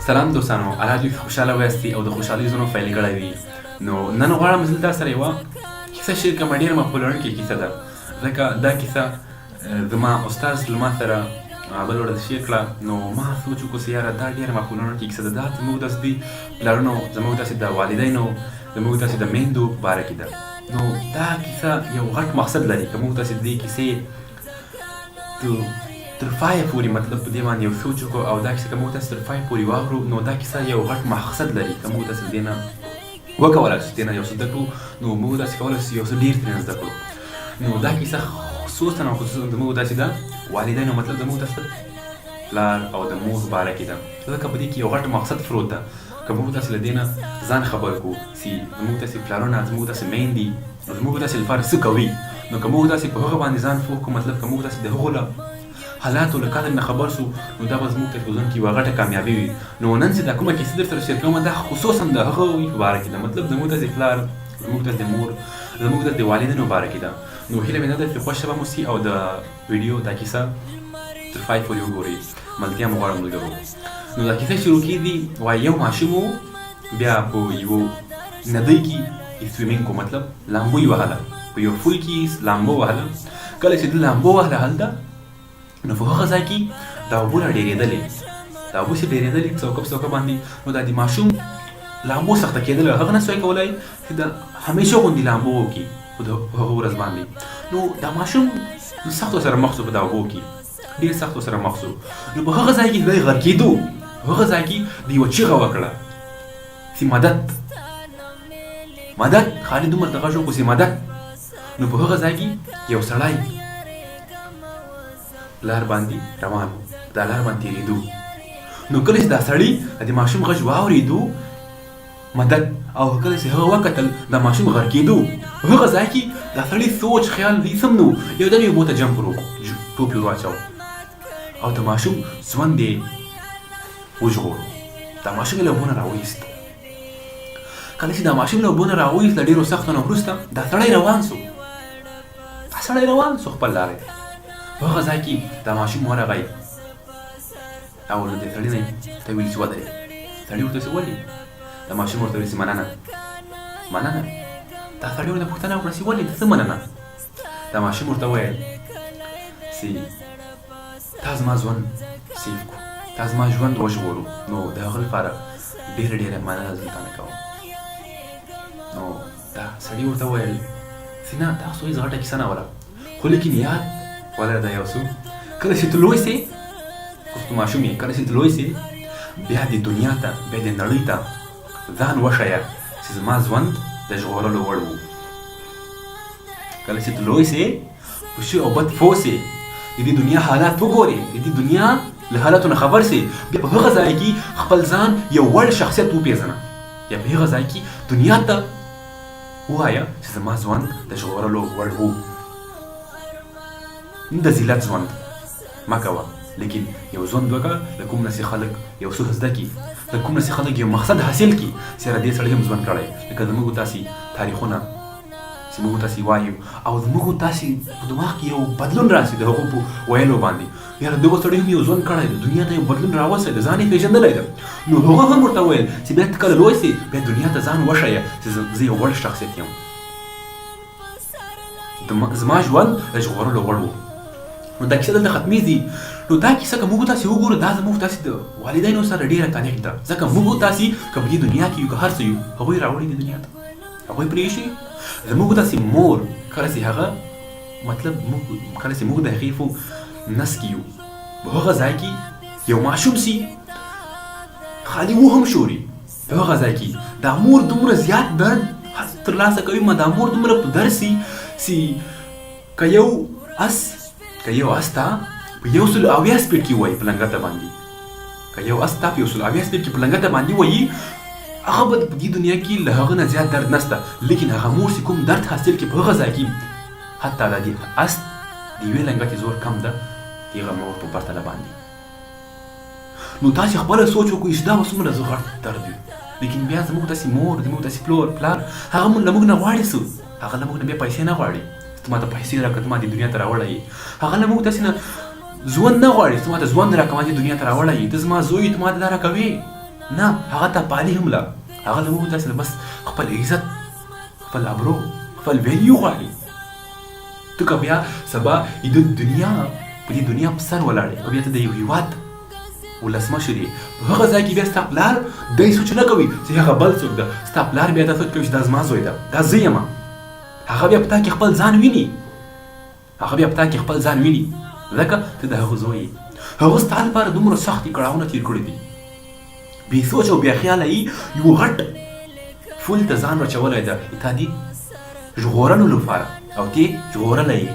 سلام دوستانو، اراجو خوشاله وایستئ او د خوشحالۍ زړونو پیل کړی وي. نو نن غواړم زه تاسو سره یوه کیسه شیر کړم. ډېره مقبولونکې کیسه ده، ځکه دا کیسه زما استاد له ما سره بل ورځ شیر کړه. نو ما سوچ وکړو چې یاره دا ډېره مقبولونکې کیسه ده. دا زموږ داسې د پلرونو، زموږ داسې د والدینو، زموږ داسې د میندو باره کې ده. نو دا کیسه یو غټ مقصد لري. که موږ داسې د دې کیسې تر پایه پورې مطلب په دې باندې یو سوچ وکړو او دا کیسه که موږ تاسې تر پایه پورې واورو، نو دا کیسه یو غټ مقصد لري. که موږ تاسې دې نه وکولی چې دې نه یو څه زده کړو، نو موږ داسې کولی چې یو څه ډېر ترې زده کړو. نو دا کیسه خصوصا او خصوصا زموږ داسې د والدینو، مطلب زموږ داسې پلار او د مور باره کې ده، ځکه په دې کې یو غټ مقصد پروت ده. که موږ داسې له دې نه ځان خبر کړو چې زموږ داسې پلارونه، زموږ داسې میندې زموږ داسې لپاره څه کوي، نو که موږ داسې په هغه باندې ځان پوه کړو، مطلب که موږ داسې د هغو له حالاتو له قدر نه خبر سو، نو دا به زموږ ته په ژوند کې یوه غټه کامیابي وي. نو نن چې دا کومه کیسه درسره شیر کوم، دا خصوصا د هغوی په باره کې ده، مطلب زموږ داسې پلار، زموږ داسې مور، زموږ داسې والدینو باره کې ده. نو هیله مې دا ده چې خوښه به مو سي او د ویډیو دا کیسه تر پای پورې وګورئ. ملتیا مو غواړم ملګرو. نو دا کیسه شروع کېږي، وایي یو ماشوم و، بیا په یوه ندۍ کې سویمینګ کو، مطلب لامبو یې وهله، په یو پول کې لامبو وهله. کله چې د لامبو وهله هلته، نو په هغه ځای کې دا اوبه راډېرېدلې، دا اوبه چې ډېرېدلې څوکه په څوکه باندې، نو دا د ماشوم لامبو سخته کېدله، هغه نه سوی کولی چې د همیشه غوندې لامبو وکړي په هغه ورځ باندې. نو دا ماشوم سختو سره مخ شو، په دا اوبو کې ډېر سختو سره مخ شو. نو په هغه ځای کې دی غرقېدو، په هغه ځای کې د یوه چیغه وکړه چې مدد مدد، خالي دومره ته غږ وکړو چې مدد. نو په هغه ځای کې یو سړی لار باندې روان و، دا لار باندې تېرېدو. نو کله چې دا سړي د ماشوم غږ واورېدو مدد، او کله چې هغه وکتل دا ماشوم غرقېدو، په هغه ځای کې دا سړي سوچ خیال هېڅ هم نه و، یودم یې اوبو ته جمپ ټوپ یې واچاو او د ماشوم ژوند یې وژغورو. دا ماشوم یې له اوبو نه راوایست. کله چې دا ماشوم له اوبو نه راوایست، له ډېرو سختو نه وروسته دا سړی روان سو، دا سړی روان سو خپل لارې. په هغه ځای کې دا ماشوم ورغی او له دې سړي نه ته ویل چې ودرېږه. سړي ورته ویل ولې؟ دا ماشوم ورته ویل چې مننه مننه. دا سړي ورته پوښتنه وکړه چې ولې څه مننه؟ دا ماشوم ورته ویل چې تا زما ژوند سیف کړو، تا زما ژوند وژغورو، نو د هغه لپاره ډېره ډېره مننه زه تا نه کوم. نو دا سړي ورته ویل چې نه، دا خو هېڅ غټه کیسه نه وله، خو لیکن یاد ولره دا یو څه، کله چې ته لوی سې، اوس ته ماشوم یې، کله چې ته لوی سې، بیا د دنیا ته، بیا د نړۍ ته ځان وښیه چې زما ژوند د ژغورلو وړ و. کله چې ته لوی سې، په ښه او بد پوه سې، د دې دنیا حالات وګورې، د دې دنیا له حالاتو نه خبر سې، بیا په هغه ځای کې خپل ځان یو وړ شخصیت وپېژنه، یا په هغه ځای کې دنیا ته ووایه چې زما ژوند د ژغورلو وړ و. د ذلت ژوند مه کوه، لیکن یو ژوند وکړه له کوم نه چې خلک یو څه زده کړي، له کوم نه چې خلک یو مقصد حاصل کړي چې یاره دې سړي هم ژوند کړی. لکه زموږ تاسې تاریخونه چې موږ تاسې وایو، او زموږ تاسې په دماغ کې یو بدلون راسي د هغو په ویلو باندې، یاره دغه سړي هم یو ژوند کړی دی، دنیا ته یو بدلون راوستی دی، ځان یې پېژندلی دی. نو هغه هم ورته ویل چې بیا ته کله لوی سې، بیا دنیا ته ځان وښیه چې زه یو وړ شخصیت یم، زما ژوند د ژغورلو وړ و. نو دا کیسه دلته ختمېږي. نو دا کیسه که موږ تاسې وګورو، دا زموږ تاسې د والدینو سره ډېره کنیکټ ده، ځکه موږ تاسې که په دې دنیا کې یو، که هر څه یو، هغوی راوړي دي دنیا ته، هغوی پرېښي. زموږ تاسې مور، کله چې هغه مطلب کله چې موږ د هغې په نس کې یو، په هغه ځای کې یو ماشوم سي، خالي و هم شوري، په هغه ځای کې دا مور دومره زیات درد ترلاسه کوي، دا مور دومره په درد سي چې که یو اس ته په 100 سپیډ کې وایي په لنګته باندې، که یو اس ته په 100 سپیډ کې په لنګته باندې وایي، هغه به په دې دنیا کې له هغه نه زیات درد نشته، لیکن هغه مور چې کوم درد حاصل کړي په هغه ځای کې، حتی د دې اس د یوې لنګتې زور کم ده د هغه مور په پرتله باندې. نو تاسې خپله سوچ وکړئ چې دا به څومره غټ درد وي، لیکن بیا زموږ داسې مور، زموږ داسې پلار، هغه له موږ نه غواړي څه، هغه له موږ نه بیا پیسې نه غواړي، ته ما ته پیسې راکړه، ته ما دې دنیا ته راوړی، هغه له موږ داسې نه ژوند نه غواړي، ته ما ته ژوند راکړه، ما دې دنیا ته راوړی، ته زما زوی، ته ما ته دا راکوې، نه هغه ته پالي هم لا هغه له موږ تاسو بس خپل عزت خپل ابرو خپل ویلیو غواړي ته که بیا سبا د دنیا په دې دنیا په سر ولاړې که بیا ته د یو هېواد ولسمشر یې په هغه ځای کې بیا ستا پلار دی سوچ نه کوي چې هغه بل څوک ده ستا پلار بیا دا سوچ کوي چې دا زما زوی ده دا زه یم هغه بیا په تا کې خپل ځان ویني هغه بیا په تا کې خپل ځان ویني ځکه ته د هغه زوی یې هغه ستا لپاره دومره سختې کړاوونه تېر کړي دي بې سوچ او بې خیاله یې یو غټ فول ته ځان اچولی ده تا دې ژغورلو لپاره او ته ژغورلی یې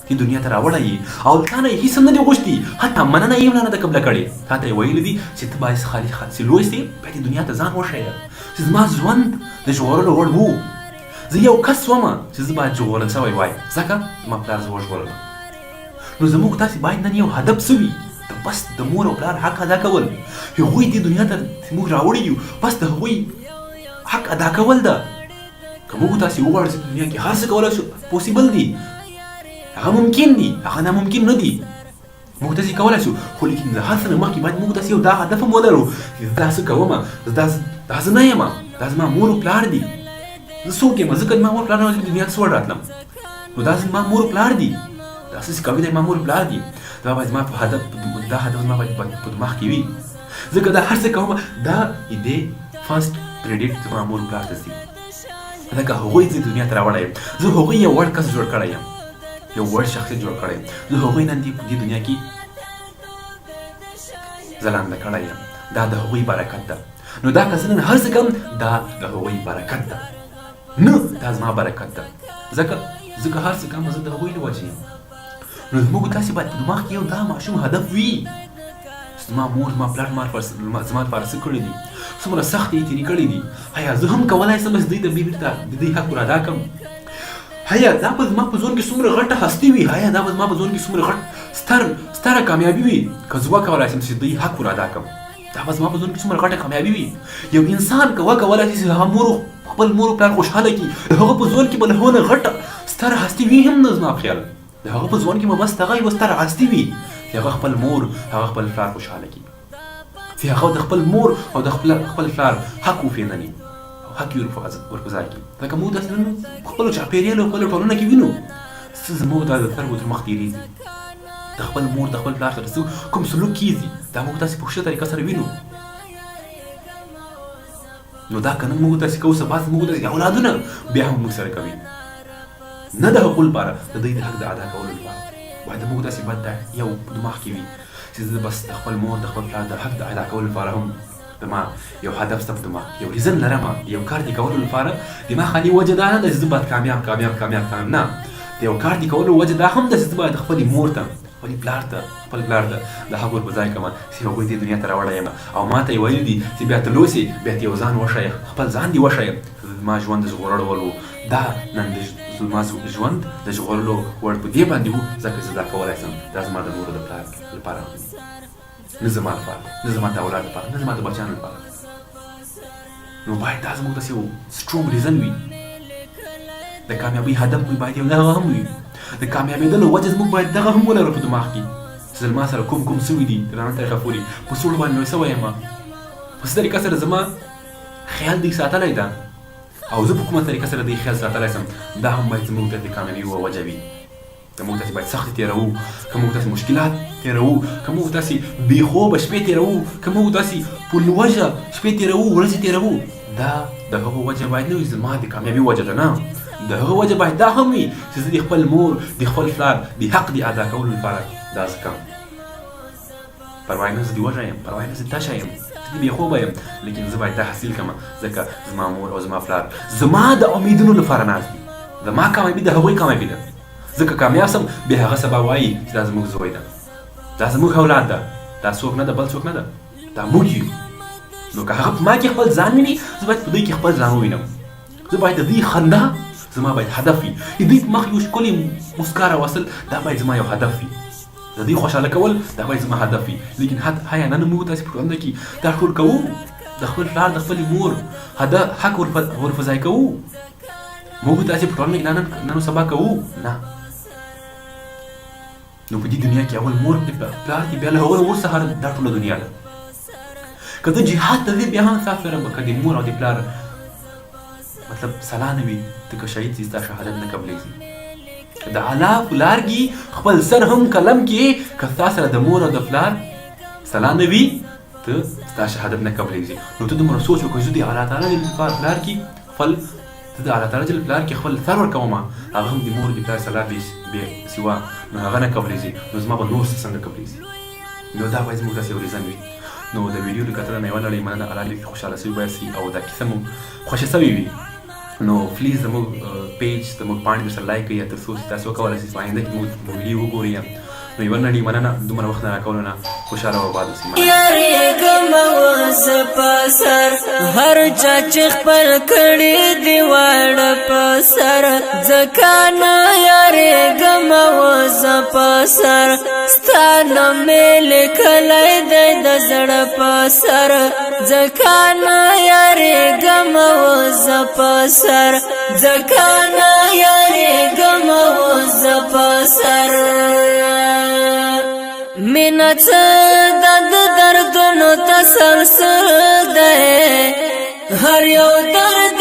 ته دنیا ته راوړی یې او تا نه یې هېڅ هم نه دي غوښتي حتی مننه یې هم نه ده قبله کړې تا ته یې ویلي دي چې ته باید خالي چې لوی سې بیا دې دنیا ته ځان وښیه چې زما ژوند د ژغورلو وړ و زه یو کس ومه چې زه باید ژغورل شوی وای ځکه زما پلار زه وژغورلم نو زموږ تاسې باید نن یو هدف څه وي بس د مور او پلار حق ادا کول هغوی دې دنیا ته موږ راوړي یو بس د هغوی حق ادا کول ده که موږ تاسې وغواړو چې په دنیا کې هر څه کولی شو پوسیبل دي هغه ممکن دي هغه ناممکن نه دي موږ تاسې کولی شو خو لیکن له هر څه نه مخکې باید موږ تاسې یو دا هدف هم ولرو چې زه دا څه کومه دا زه نه یم دا زما مور او پلار دي زه څوک یم ځکه زما مور پلار نه وه دنیا ته څه وړ راتلم نو دا زما مور پلار دي دا څه چې کوي دا زما مور پلار دي دا باید زما په هدف دا هدف زما باید په دماغ کې وي ځکه دا هر څه کومه دا دې فرسټ کریډیټ زما مور پلار ته ځي ځکه هغوی زه دنیا ته راوړی یم زه هغوی یو وړ کس جوړ کړی یم یو وړ شخصیت جوړ کړی یم زه هغوی نن دې دنیا کې ځلانده کړی یم دا د هغوی برکت ده نو دا که زه نن هر څه کوم دا د هغوی برکت ده نه دا زما برکت ده ځکه زه که هر څه کوم زه د هغوی له وجې یم نو زموږ تاسې باید په دماغ کې یو دا ماشوم هدف وي زما مور زما پلار زما لپاره څه کړي دي څومره سختې یې تېرې کړي دي هیا زه هم کولی شم چې دوی ته بېرته د دوی حق ور ادا کړم هیا دا به زما په ژوند کې څومره غټه هستي وي هیا دا به زما په ژوند کې څومره غټ ستره کامیابي وي که زه وکولی شم چې دوی حق ور ادا کړم دا به زما په ژوند کې څومره غټه کامیابي وي یو انسان که وکولی شي چې هغه خپل مور او پلار خوشحاله کړي د هغه په ژوند کې به له هغه نه غټه ستره هستي وي هم نه زما په خیال د هغه په ژوند کې به بس دغه یوه ستره هستي وي چې هغه خپل مور هغه خپل پلار خوشحاله کړي چې هغه د خپل مور او د خپل پلار حق وپېژني او حق یې ورپه ځای کړي لکه موږ داسې نن په خپلو چاپېریال او خپلو ټولنه کې وینو څه زموږ دا د سترګو تر مخ تېرېږي د خپل مور د خپل پلار سره کوم سلوک کېږي دا موږ داسې په ښه طریقه سره وینو نو دا که نن موږ داسې کوو سبا زموږ داسې اولادونه بیا هم موږ سره کوي نه د هغو لپاره د دوی د حق د ادا کولو لپاره باید موږ داسې باید دا یو په دماغ کې وي چې زه بس د خپل مور د خپل پلار د حق د ادا کولو لپاره هم زما یو هدف شته په دماغ یو ریزن لرم یو کار دې کولو لپاره دماغ خالي وجه دا نه ده چې زه باید کامیاب نه د یو کار دې کولو وجه دا هم ده چې زه باید خپلې مور ته خپل پلار ته د حق ور په ځای کړم چې هغوی دې دنیا ته راوړی یم او ما ته یې ویلي دي چې بیا ته لوی سې بیا ته یو ځان وښیه خپل ځان دې وښیه زما ژوند د ژغورلو دا نن زما ژوند د ژغورلو وړ په دې باندې و ځکه چې زه دا کولی شم دا زما د مور د پلار لپاره نه زما لپاره نه زما د اولاد لپاره نه زما د بچیانو لپاره نو باید دا زموږ داسې یو سټرونګ ریزن وي د کامیابۍ هدف مو باید یو دغه هم وي د کامیابېدلو وجه زموږ باید دغه هم ولرو په دماغ کې چې زما سره کوم سوي دي د رڼا طریقه پورې په څوړو باندې لوی سوی یم په څه طریقه سره زما خیال دی ساتلی ده او زه په کومه طریقه سره د خیال ساتلی شم دا هم باید زموږ ته د کامیابۍ یوه وجه وي که موږ تاسې باید سختې تېروو که موږ تاسې مشکلات تېروو که موږ تاسې بې خوبه شپې تېروو که موږ تاسې په لوږه شپې تېروو ورځې تېروو دا د هغو وجه باید نه وي زما د کامیابۍ وجه ده نه د هغه وجه باید دا هم وي چې زه د خپل مور د خپل پلار د حق د ادا کولو لپاره دا زه کوم پروا نه زه د وږی یم پروا نه زه تشه یم زه د بې خوبه یم لیکن زه باید دا حاصل کړم ځکه زما مور او زما پلار زما د امیدونو لپاره ناست دي زما کامیابي د هغوی کامیابي ده ځکه کامیاب سم بیا هغه سبا وایي چې دا زموږ زوی ده دا زموږ اولاد ده دا څوک نه ده بل څوک نه ده دا موږ یو نو که هغه په ما کې خپل ځان ویني زه باید په دوی کې خپل ځان ووینم زه باید د دوی خندا زما باید هدف وي د دوی په مخ یو ښکلې مسکا راوستل دا باید زما یو هدف وي د دوی خوشحاله کول دا باید زما هدف وي لیکن هیا نن موږ داسې په ټولنه کې دا ټول کوو د خپل پلار د خپلې مور حق ورپه ځای کوو موږ داسې په ټولنه کې نن سبا کوو نه نو په دې دنیا کې اول مور پلار دي بیا له هغه مور څخه دا ټوله دنیا ده که ته جهاد ته ځې بیا هم ستا سره به که د مور او د پلار مطلب سلا نه وي ته که شهید سي ستا شهادت نه قبلېږي د الله په لار کې خپل سر هم قلم کې که ستا سره د مور او د پلار سلا نه وي ته ستا شهادت نه قبلېږي نو ته دومره سوچ وکړه زه د الله تعالی جل پلار کې خپل ته د الله تعالی جل پلار کې خپل سر ورکوم هغه هم د مور د پلار سلا بې سوا نو هغه نه قبلېږي نو زما به نور څنګه قبلېږي نو دا باید زموږ داسې یو ریزن وي نو د ویډیو د کتلو نه یوه لړۍ مننه الله دې خوشحاله سوي باید سي او دا کیسه مو خوښه سوې وي نو پلیز زموږ پیج زموږ پاڼې درسره لایک کړئ تر څو چې تاسو وکولی شئ په آینده کې مو ویډیو وګورئ نو یوه لړۍ مننه دومره وخت نه راکولو نه خوشحاله او آباد اوسئ یاریږم اوس په سر هر چا چې خپل کړي دي واړه په سر ځکه نه یاریږم اوس په سر ستا نوم مې لیکلی دی د زړه په سر ځکه نه یاریږم اوس په سر ځکه نه یاریږم اوس په سر مینا څه د دردونو تسلسل دی هر یو درد